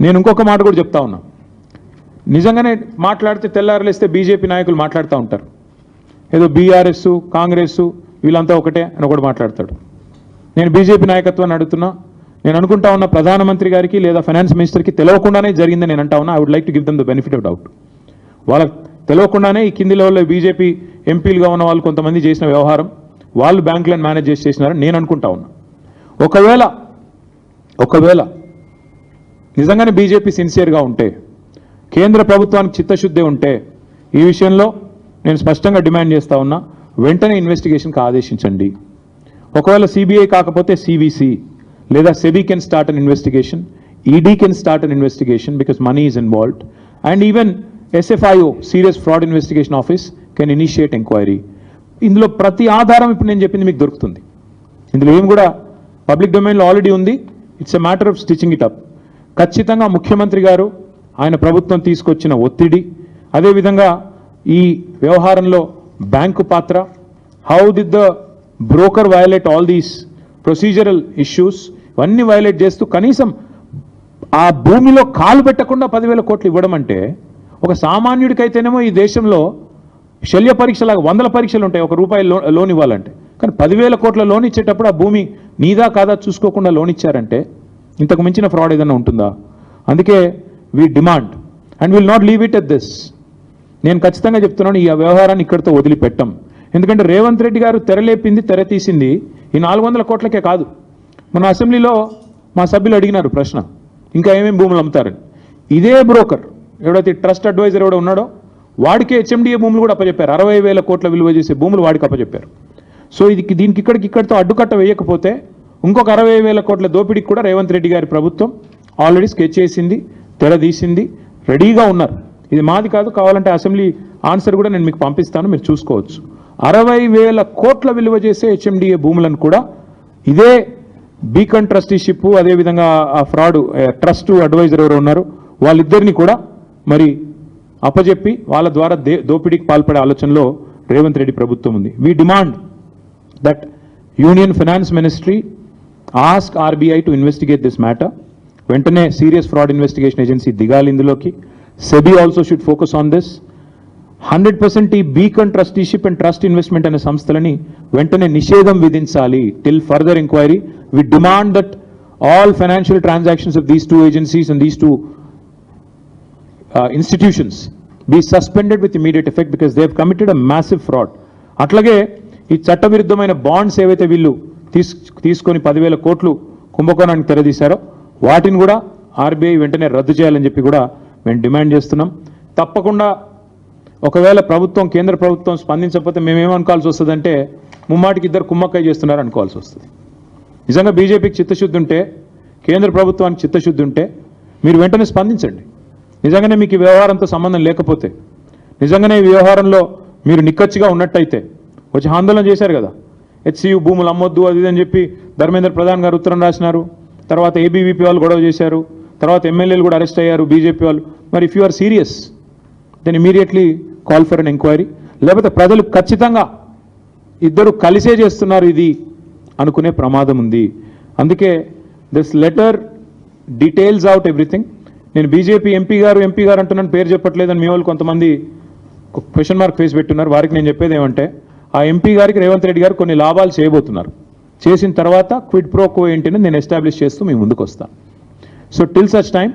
నేను ఇంకొక మాట కూడా చెప్తా ఉన్నా, నిజంగానే మాట్లాడితే తెల్లారలేస్తే బీజేపీ నాయకులు మాట్లాడుతూ ఉంటారు, ఏదో బీఆర్ఎస్ కాంగ్రెస్ వీళ్ళంతా ఒకటే అని ఒకటి మాట్లాడతాడు. నేను బీజేపీ నాయకత్వాన్ని అడుగుతున్నా, నేను అనుకుంటా ఉన్న ప్రధానమంత్రి గారికి లేదా ఫైనాన్స్ మినిస్టర్కి తెలియకుండానే జరిగిందని నేను అంటా ఉన్నా. I would like to give them the benefit of doubt. వాళ్ళకి తెలియకుండానే ఈ కింది లెవెల్లో బీజేపీ ఎంపీలుగా ఉన్న వాళ్ళు కొంతమంది చేసిన వ్యవహారం, వాళ్ళు బ్యాంకులను మేనేజ్ చేసినారని నేను అనుకుంటా ఉన్నా. ఒకవేళ నిజంగానే బీజేపీ సిన్సియర్గా ఉంటే, కేంద్ర ప్రభుత్వానికి చిత్తశుద్ధి ఉంటే, ఈ విషయంలో నేను స్పష్టంగా డిమాండ్ చేస్తా ఉన్నా, వెంటనే ఇన్వెస్టిగేషన్కి ఆదేశించండి. ఒకవేళ సిబిఐ కాకపోతే సివిసి లేదా SEBI can start an investigation, ED can start an investigation because money is involved, and even SFIO serious fraud investigation office can initiate enquiry. ఇందులో ప్రతి ఆధారం ఇప్పుడు నేను చెప్పింది మీకు దొరుకుతుంది. ఇందులో ఏం కూడా పబ్లిక్ డొమైన్లో ఆల్రెడీ ఉంది. It's a matter of stitching it up. ఖచ్చితంగా ముఖ్యమంత్రి గారు, ఆయన ప్రభుత్వం తీసుకొచ్చిన ఒత్తిడి, అదేవిధంగా ఈ వ్యవహారంలో బ్యాంకు పాత్ర, how did the broker violate all these procedural issues, ఇవన్నీ వయలేట్ చేస్తూ కనీసం ఆ భూమిలో కాలు పెట్టకుండా 10,000 కోట్లు ఇవ్వడం అంటే, ఒక సామాన్యుడికైతేనేమో ఈ దేశంలో శల్య పరీక్షలాగా 100 పరీక్షలు ఉంటాయి ఒక రూపాయి లోన్ ఇవ్వాలంటే. కానీ 10,000 కోట్ల లోన్ ఇచ్చేటప్పుడు ఆ భూమి నీదా కాదా చూసుకోకుండా లోన్ ఇచ్చారంటే ఇంతకు మించిన ఫ్రాడ్ ఏదైనా ఉంటుందా? అందుకే we demand and will not leave it at this. నేను ఖచ్చితంగా చెప్తున్నాను, ఈ వ్యవహారాన్ని ఇక్కడితో వదిలిపెట్టం. ఎందుకంటే రేవంత్ రెడ్డి గారు తెరలేపింది, తెర తీసింది ఈ 400 కోట్లకే కాదు. మన అసెంబ్లీలో మా సభ్యులు అడిగినారు ప్రశ్న, ఇంకా ఏమేమి భూములు అమ్ముతారని. ఇదే బ్రోకర్ ఎవడైతే ట్రస్ట్ అడ్వైజర్ ఎవడో ఉన్నాడో వాడికి HMDA భూములు కూడా అప్పచెప్పారు. 60,000 కోట్ల విలువ చేసే భూములు వాడికి అప్పచెప్పారు. సో దీనికి ఇక్కడితో అడ్డుకట్ట వేయకపోతే ఇంకొక 60,000 కోట్ల దోపిడీకి కూడా రేవంత్ రెడ్డి గారి ప్రభుత్వం ఆల్రెడీ స్కెచ్ చేసింది, తెరదీసింది, రెడీగా ఉన్నారు. ఇది మాది కాదు, కావాలంటే అసెంబ్లీ ఆన్సర్ కూడా నేను మీకు పంపిస్తాను, మీరు చూసుకోవచ్చు. 60,000 కోట్ల విలువ చేసే HMDA భూములను కూడా ఇదే బీకన్ ట్రస్టీషిప్, అదేవిధంగా ఆ ఫ్రాడ్ ట్రస్ట్ అడ్వైజర్ ఎవరు ఉన్నారు వాళ్ళిద్దరిని కూడా మరి అప్పజెప్పి వాళ్ళ ద్వారా దోపిడీకి పాల్పడే ఆలోచనలో రేవంత్ రెడ్డి ప్రభుత్వం ఉంది. We demand that union finance ministry ask RBI to investigate this matter. వెంటనే సీరియస్ ఫ్రాడ్ ఇన్వెస్టిగేషన్ ఏజెన్సీ దిగాలి ఇందులోకి. SEBI also should focus on this. 100% ఈ beacon trusteeship and trust investment అనే సంస్థలని వెంటనే నిషేధం విధించాలి till further enquiry. We demand that all financial transactions of these two agencies and these two institutions be suspended with immediate effect because they have committed a massive fraud. అట్లాగే ఈ చట్టవిరుద్ధమైన bonds ఏవైతే వీళ్ళు తీసుకొని 10,000 కోట్లు కుంభకోణానికి తెరదీశారో వాటిని కూడా RBI వెంటనే రద్దు చేయాలని చెప్పి కూడా మేము డిమాండ్ చేస్తున్నాం. తప్పకుండా ఒకవేళ కేంద్ర ప్రభుత్వం స్పందించకపోతే మేమేమనుకోవాల్సి వస్తుందంటే ముమ్మాటికి ఇద్దరు కుమ్మక్కై చేస్తున్నారు అనుకోవాల్సి వస్తుంది. నిజంగా బీజేపీకి చిత్తశుద్ధి ఉంటే, కేంద్ర ప్రభుత్వానికి చిత్తశుద్ధి ఉంటే మీరు వెంటనే స్పందించండి. నిజంగానే మీకు ఈ వ్యవహారంతో సంబంధం లేకపోతే, నిజంగానే ఈ వ్యవహారంలో మీరు నిక్కచ్చిగా ఉన్నట్టయితే వచ్చి ఆందోళన చేశారు కదా, HCU భూములు అమ్మొద్దు అది అని చెప్పి ధర్మేంద్ర ప్రధాన్ గారు ఉత్తరం రాసినారు. తర్వాత ABVP వాళ్ళు గొడవ చేశారు, తర్వాత ఎమ్మెల్యేలు కూడా అరెస్ట్ అయ్యారు బీజేపీ వాళ్ళు. మరి if you are serious then immediately call for an enquiry. లేకపోతే ప్రజలు ఖచ్చితంగా ఇద్దరు కలిసే చేస్తున్నారు ఇది అనుకునే ప్రమాదం ఉంది. అందుకే this letter details out everything. నేను బీజేపీ ఎంపీ గారు అంటున్నాను, పేరు చెప్పట్లేదని మీ వాళ్ళు కొంతమంది క్వశ్చన్ మార్క్ ఫేస్ పెట్టున్నారు. వారికి నేను చెప్పేది ఏమంటే, ఆ ఎంపీ గారికి రేవంత్ రెడ్డి గారు కొన్ని లాభాలు చేయబోతున్నారు. చేసిన తర్వాత క్విడ్ ప్రోకో ఏంటని నేను ఎస్టాబ్లిష్ చేస్తూ మీ ముందుకు వస్తాను. So till such time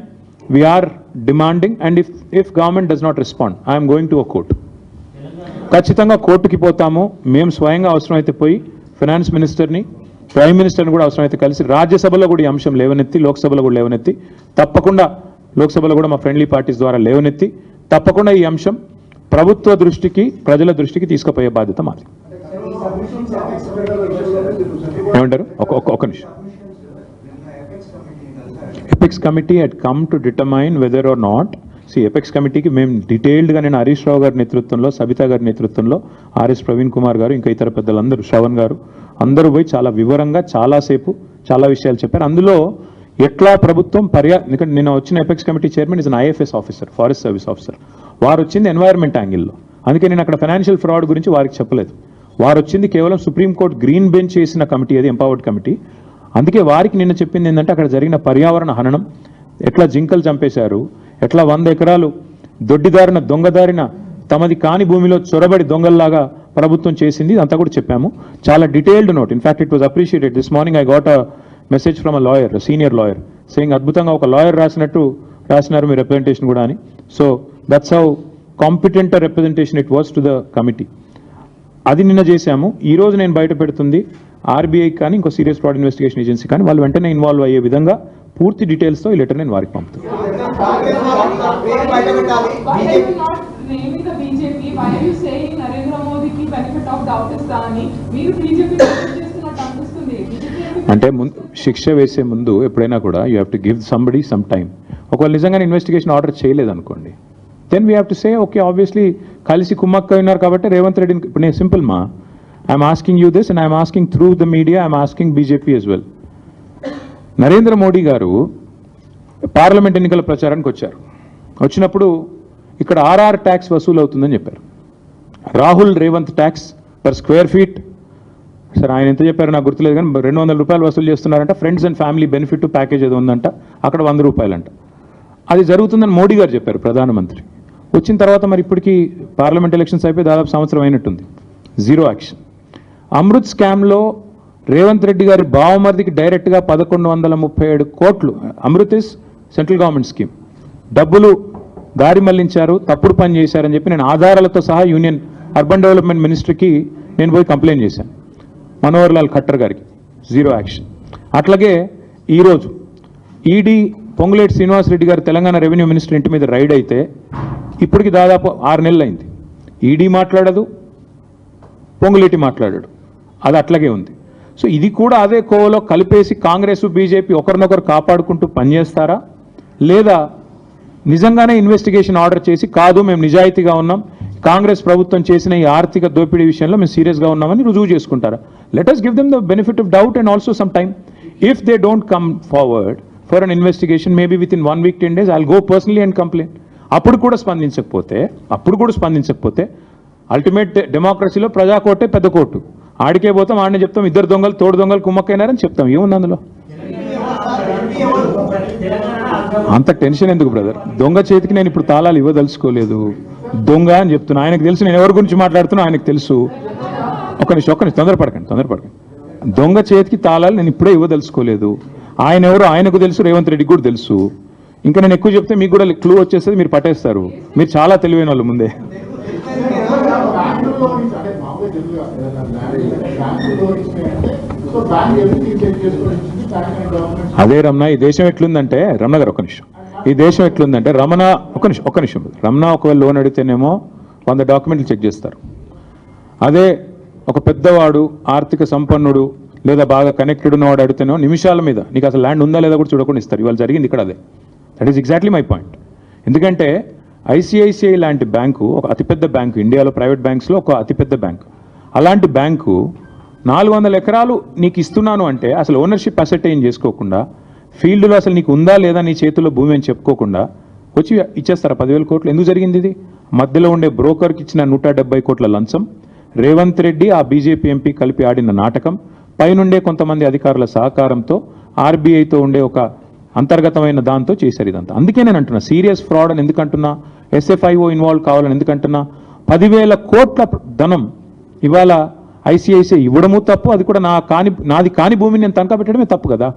we are demanding and if government does not respond I'm going to a court. ఖచ్చితంగా కోర్టుకి పోతాము. మేము స్వయంగా అవసరమైతే పోయి ఫైనాన్స్ మినిస్టర్ని, ప్రైమ్ మినిస్టర్ని కూడా అవసరమైతే కలిసి రాజ్యసభలో కూడా ఈ అంశం లేవనెత్తి, లోక్సభలో కూడా లేవనెత్తి, తప్పకుండా లోక్సభలో కూడా మా ఫ్రెండ్లీ పార్టీస్ ద్వారా లేవనెత్తి తప్పకుండా ఈ అంశం ప్రభుత్వ దృష్టికి, ప్రజల దృష్టికి తీసుకుపోయే బాధ్యత మాది. ఏమంటారు? ఒక నిమిషం. Apex committee had come to determine whether or not, apex కమిటీకి మేము డీటెయిల్డ్గా నేను హరీష్ రావు గారి నేతృత్వంలో, సబితా గారి నేతృత్వంలో, RS ప్రవీణ్ కుమార్ గారు, ఇంకా ఇతర పెద్దలందరూ, శ్రవణ్ గారు అందరూ పోయి చాలా వివరంగా చాలాసేపు చాలా విషయాలు చెప్పారు. అందులో ఎట్లా ప్రభుత్వం ఎందుకంటే నేను వచ్చిన apex committee chairman is an IFS officer, forest service officer. వారు వచ్చింది ఎన్వైర్న్మెంట్ యాంగిల్లో. అందుకే నేను అక్కడ ఫైనాన్షియల్ ఫ్రాడ్ గురించి వారికి చెప్పలేదు. వారు వచ్చింది కేవలం సుప్రీంకోర్టు గ్రీన్ బెంచ్ చేసిన కమిటీ, అది ఎంపవర్డ్ కమిటీ. అందుకే వారికి నిన్న చెప్పింది ఏంటంటే, అక్కడ జరిగిన పర్యావరణ హననం, ఎట్లా జింకలు చంపేశారు, ఎట్లా 100 ఎకరాలు దొడ్డిదారిన దొంగదారిన తమది కాని భూమిలో చొరబడి దొంగల్లాగా ప్రభుత్వం చేసింది, అంతా కూడా చెప్పాము. చాలా detailed note. In fact it was appreciated. This morning I got a message from a lawyer, senior lawyer, saying అద్భుతంగా ఒక లాయర్ రాసినట్టు రాసినారు మీ రిప్రజెంటేషన్ కూడా అని. So that's how competent representation it was to the committee. అది నిన్న చేశాము. ఈ రోజు నేను బయట పెడుతుంది ఆర్బీఐ కానీ ఇంకో సీరియస్ ఫ్రాడ్ ఇన్వెస్టిగేషన్ ఏజెన్సీ కానీ వాళ్ళు వెంటనే ఇన్వాల్వ్ అయ్యే విధంగా పూర్తి డీటెయిల్స్తో ఈ లెటర్ నేను వారికి పంపుతాను. అంటే శిక్ష వేసే ముందు ఎప్పుడైనా కూడా you have to give somebody some time. ఒకవేళ నిజంగానే ఇన్వెస్టిగేషన్ ఆర్డర్ చేయలేదనుకోండి, then we have to say okay, obviously కలిసి కుమ్మక్క ఉన్నారు కాబట్టి రేవంత్ రెడ్డిని. ఇప్పుడు నేను సింపుల్ మా I'm asking you this and I'm asking through the media, I'm asking BJP as well. Narendra Modi గారు పార్లమెంట్ ఎన్నికల ప్రచారానికి వచ్చారు. వచ్చినప్పుడు ఇక్కడ ఆర్ఆర్ ట్యాక్స్ వసూలు అవుతుందని చెప్పారు. Rahul Revanth tax per square feet, సరే ఆయన ఎంత చెప్పారు నాకు గుర్తులేదు కానీ 200 రూపాయలు వసూలు చేస్తున్నారంట. Friends and family benefit package ఏదో ఉందంట, అక్కడ 100 రూపాయలంట. అది జరుగుతుందని మోడీ గారు చెప్పారు, ప్రధానమంత్రి. వచ్చిన తర్వాత మరి ఇప్పటికీ పార్లమెంట్ ఎలక్షన్స్ అయిపోయి దాదాపు సంవత్సరం అయినట్టుంది, జీరో యాక్షన్. అమృత్ స్కామ్లో రేవంత్ రెడ్డి గారి బావమరిదికి డైరెక్ట్గా 1137 కోట్లు, Amrit is central government scheme, డబ్బులు దారి మళ్లించారు, తప్పుడు పని చేశారని చెప్పి నేను ఆధారాలతో సహా యూనియన్ అర్బన్ డెవలప్మెంట్ మినిస్ట్రీకి నేను పోయి కంప్లైంట్ చేశాను, మనోహర్ లాల్ ఖట్టర్ గారికి, జీరో యాక్షన్. అట్లాగే ఈరోజు ఈడీ పొంగులేటి శ్రీనివాసరెడ్డి గారు తెలంగాణ రెవెన్యూ మినిస్టర్ ఇంటి మీద రైడ్ అయితే ఇప్పటికి దాదాపు 6 నెలలు అయింది. ఈడీ మాట్లాడదు, పొంగులేటి మాట్లాడాడు, అది అట్లాగే ఉంది. సో ఇది కూడా అదే కోవలో కలిపేసి కాంగ్రెస్ బీజేపీ ఒకరినొకరు కాపాడుకుంటూ పనిచేస్తారా, లేదా నిజంగానే ఇన్వెస్టిగేషన్ ఆర్డర్ చేసి కాదు మేము నిజాయితీగా ఉన్నాం, కాంగ్రెస్ ప్రభుత్వం చేసిన ఈ ఆర్థిక దోపిడీ విషయంలో మేము సీరియస్గా ఉన్నామని రుజువు చేసుకుంటారా? Let us give them the benefit of doubt and also some time. If they don't come forward for an investigation, maybe within 1 week, 10 days, I'll go personally and complain. అప్పుడు కూడా స్పందించకపోతే అల్టిమేట్ డెమోక్రసీలో ప్రజా కోర్టే పెద్ద కోర్టు, ఆడికే పోతాం, ఆడనే చెప్తాం ఇద్దరు దొంగలు తోడు దొంగలు కుమ్మక్కైనారని చెప్తాం. ఏముంది అందులో? అంత టెన్షన్ ఎందుకు బ్రదర్? దొంగ చేతికి నేను ఇప్పుడు తాళాలు ఇవ్వదలుచుకోలేదు, దొంగ అని చెప్తున్నా. ఆయనకు తెలుసు నేను ఎవరి గురించి మాట్లాడుతున్నా, ఆయనకు తెలుసు. ఒక్క నిమిషం తొందరపడకండి. దొంగ చేతికి తాళాలు నేను ఇప్పుడే ఇవ్వదలుచుకోలేదు. ఆయన ఎవరు ఆయనకు తెలుసు, రేవంత్ రెడ్డికి కూడా తెలుసు. ఇంకా నేను ఎక్కువ చెప్తే మీకు కూడా క్లూ వచ్చేస్తుంది, మీరు పట్టేస్తారు. మీరు చాలా తెలివైన వాళ్ళు ముందే. అదే రమణ, ఈ దేశం ఎట్లుందంటే రమణ గారు, ఒక్క నిమిషం, ఈ దేశం ఎట్లుందంటే రమణ, ఒక్క నిమిషం రమణ, ఒకవేళ లోన్ అడిగితేనేమో 100 డాక్యుమెంట్లు చెక్ చేస్తారు. అదే ఒక పెద్దవాడు, ఆర్థిక సంపన్నుడు లేదా బాగా కనెక్టెడ్ ఉన్నవాడు అడిగితేనేమో నిమిషాల మీద నీకు అసలు ల్యాండ్ ఉందా లేదా కూడా చూడకుండా ఇస్తారు. ఇవాళ జరిగింది ఇక్కడ అదే. That is exactly my point. ఎందుకంటే ఐసిఐసిఐ లాంటి బ్యాంకు ఒక అతిపెద్ద బ్యాంకు, ఇండియాలో ప్రైవేట్ బ్యాంక్స్లో ఒక అతిపెద్ద బ్యాంకు. అలాంటి బ్యాంకు 400 ఎకరాలు నీకు ఇస్తున్నాను అంటే అసలు ఓనర్షిప్ అసెటైన్ చేసుకోకుండా, ఫీల్డ్లో అసలు నీకు ఉందా లేదా నీ చేతుల్లో భూమి అని చెప్పుకోకుండా వచ్చి ఇచ్చేస్తారా 10,000 కోట్లు? ఎందుకు జరిగింది ఇది? మధ్యలో ఉండే బ్రోకర్కి ఇచ్చిన 170 కోట్ల లంచం, రేవంత్ రెడ్డి ఆ బీజేపీ ఎంపీ కలిపి ఆడిన నాటకం, పైనుండే కొంతమంది అధికారుల సహకారంతో ఆర్బీఐతో ఉండే ఒక అంతర్గతమైన దాంతో చేశారు ఇదంతా. అందుకే నేను అంటున్నా సీరియస్ ఫ్రాడ్ అని ఎందుకంటున్నా, ఎస్ఎఫ్ఐఓ ఇన్వాల్వ్ కావాలని ఎందుకంటున్నా. 10,000 కోట్ల ధనం ఇవాళ ఐసిఐసిఐ ఇవ్వడము తప్పు, అది కూడా నాది కాని భూమిని నేను తనఖా పెట్టడమే తప్పు కదా.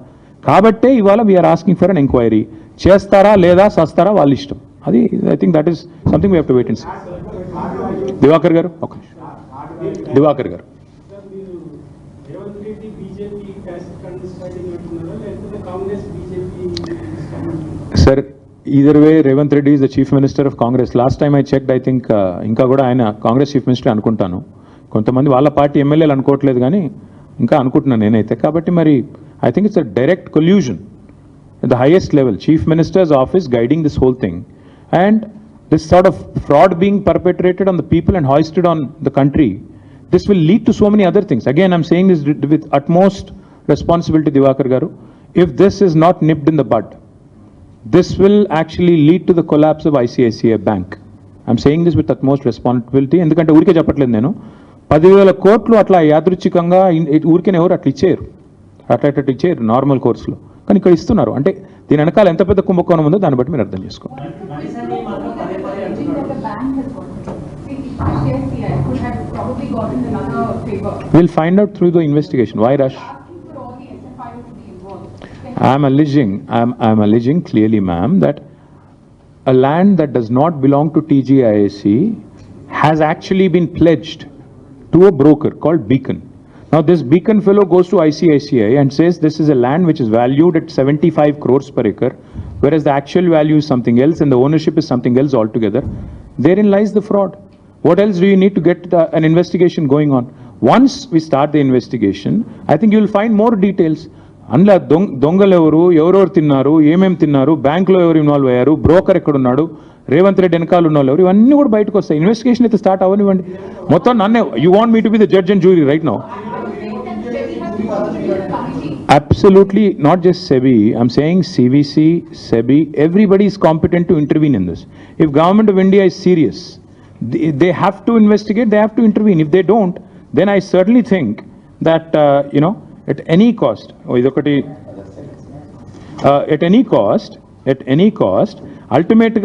కాబట్టే ఇవాళ we are asking for an enquiry. చేస్తారా లేదా సస్తారా వాళ్ళ ఇష్టం. అది I think that is something we have to wait and see. Diwakar garu, ఒక Diwakar garu, sir either way Revanth Reddy is the chief minister of Congress. Last time I checked, I think ఇంకా కూడా ఆయన కాంగ్రెస్ చీఫ్ మినిస్టర్ అనుకుంటాను. కొంతమంది వాళ్ళ పార్టీ ఎమ్మెల్యేలు అనుకోవట్లేదు కానీ ఇంకా అనుకుంటున్నాను నేనైతే. కాబట్టి మరి I think it's a direct collusion at the highest level, chief minister's office guiding this whole thing, and this sort of fraud being perpetrated on the people and hoisted on the country. This will lead to so many other things. Again, I'm saying this with utmost responsibility, Divakar garu. If this is not nipped in the bud, this will actually lead to the collapse of ICICI Bank. I'm saying this with utmost responsibility. ఎందుకంటే ఊరికే చెప్పట్లేదు నేను. 10,000 కోట్లు అట్లా యాదృచ్ఛికంగా ఊరికే ఎవరు అట్లా ఇచ్చేయరు నార్మల్ కోర్సులో, కానీ ఇక్కడ ఇస్తున్నారు. అంటే దీని వెనకాల ఎంత పెద్ద కుంభకోణం ఉందో దాన్ని బట్టి మీరు అర్థం చేసుకోండి. We'll find out through the investigation. Why rush? I'm alleging clearly, ma'am, that a land that does not belong to TGIAC has actually been pledged to a broker called Beacon. Now this Beacon fellow goes to ICICI and says this is a land which is valued at 75 crores per acre, whereas the actual value is something else and the ownership is something else altogether. Therein lies the fraud. What else do you need to get an investigation going on? Once we start the investigation, I think you will find more details. అందులో దొంగలు ఎవరెవరు తిన్నారు, ఏమేమి తిన్నారు, బ్యాంకులో ఎవరు involve అయ్యారు, broker ఎక్కడున్నాడు, రేవంత్ రెడ్డి వెనకాల ఉన్న వాళ్ళు ఎవరు, ఇవన్నీ కూడా బయటకు వస్తాయి. ఇన్వెస్టిగేషన్ అయితే స్టార్ట్ అవ్వనివ్వండి. మొత్తం నన్నే you want me to be the judge and jury right now? Absolutely not just SEBI. I'm saying CVC, SEBI, everybody is competent to intervene in this. If Government of India is serious, they have to investigate, they have to intervene. If they don't, then I certainly think that, at any cost, at any cost, ultimately,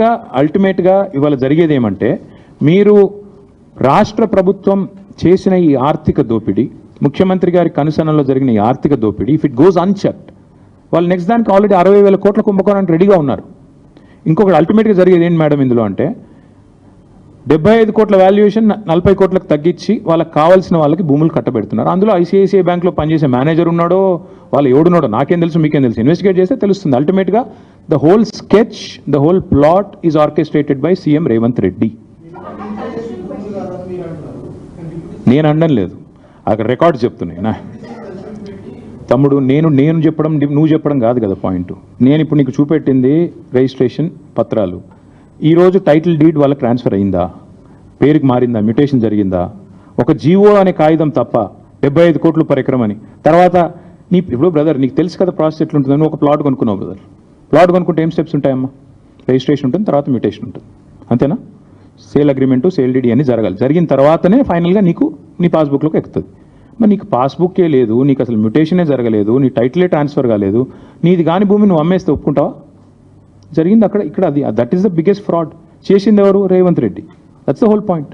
ఇవాళ జరిగేది ఏమంటే, మీరు రాష్ట్ర ప్రభుత్వం చేసిన ఈ ఆర్థిక దోపిడీ, ముఖ్యమంత్రి గారి కనుసన్నలో జరిగిన ఈ ఆర్థిక దోపిడీ, ఇఫ్ ఇట్ గోస్ అన్చెక్డ్, వాళ్ళు నెక్స్ట్ దానికి ఆల్రెడీ 60,000 కోట్ల కుంభకోణానికి రెడీగా ఉన్నారు. ఇంకొకటి అల్టిమేట్గా జరిగేది ఏంటి మేడం ఇందులో అంటే, 75 కోట్ల వాల్యుయేషన్ 40 కోట్లకు తగ్గించి వాళ్ళకి కావాల్సిన వాళ్ళకి భూములు కట్టబెడుతున్నారు. అందులో ఐసిఐసిఐ బ్యాంక్లో పనిచేసే మేనేజర్ ఉన్నాడో, వాళ్ళు ఎవడున్నాడో నాకేం తెలుసు, మీకేం తెలుసు. ఇన్వెస్టిగేట్ చేస్తే తెలుస్తుంది. అల్టిమేట్గా the whole sketch, the whole plot is orchestrated by CM Revanth Reddy. నేను అనడం లేదు, అక్కడ రికార్డ్స్ చెప్తున్నాయి నా తమ్ముడు. నేను చెప్పడం నువ్వు చెప్పడం కాదు కదా పాయింట్. నేను ఇప్పుడు నీకు చూపెట్టింది రిజిస్ట్రేషన్ పత్రాలు. ఈరోజు టైటిల్ డీడ్ వాళ్ళకి ట్రాన్స్ఫర్ అయిందా, పేరుకి మారిందా, మ్యూటేషన్ జరిగిందా? ఒక జీవో అనే కాగితం తప్ప 75 కోట్లు పర్ ఎకరం అని. తర్వాత ఇప్పుడు బ్రదర్ నీకు తెలుసు కదా ప్రాసెస్ ఎట్లుంటుంది. నువ్వు ఒక ప్లాట్ కొనుక్కున్నావు బ్రదర్, ప్లాట్ కొనుక్కుంటే ఏం స్టెప్స్ ఉంటాయమ్మా? రిజిస్ట్రేషన్ ఉంటుంది, తర్వాత మ్యూటేషన్ ఉంటుంది, అంతేనా? సేల్ అగ్రిమెంటు, సేల్ డీడీ అన్ని జరగాలి. జరిగిన తర్వాతనే ఫైనల్గా నీకు నీ పాస్బుక్లోకి ఎక్కుతుంది. మరి నీకు పాస్బుక్కే లేదు, నీకు అసలు మ్యూటేషనే జరగలేదు, నీ టైటిలే ట్రాన్స్ఫర్ కాలేదు, నీది కాని భూమి నువ్వు అమ్మేస్తే ఒప్పుకుంటావా? జరిగింది అక్కడ, ఇక్కడ. అది that is the biggest fraud. చేసింది ఎవరు? Revanth Reddy. That's the whole point.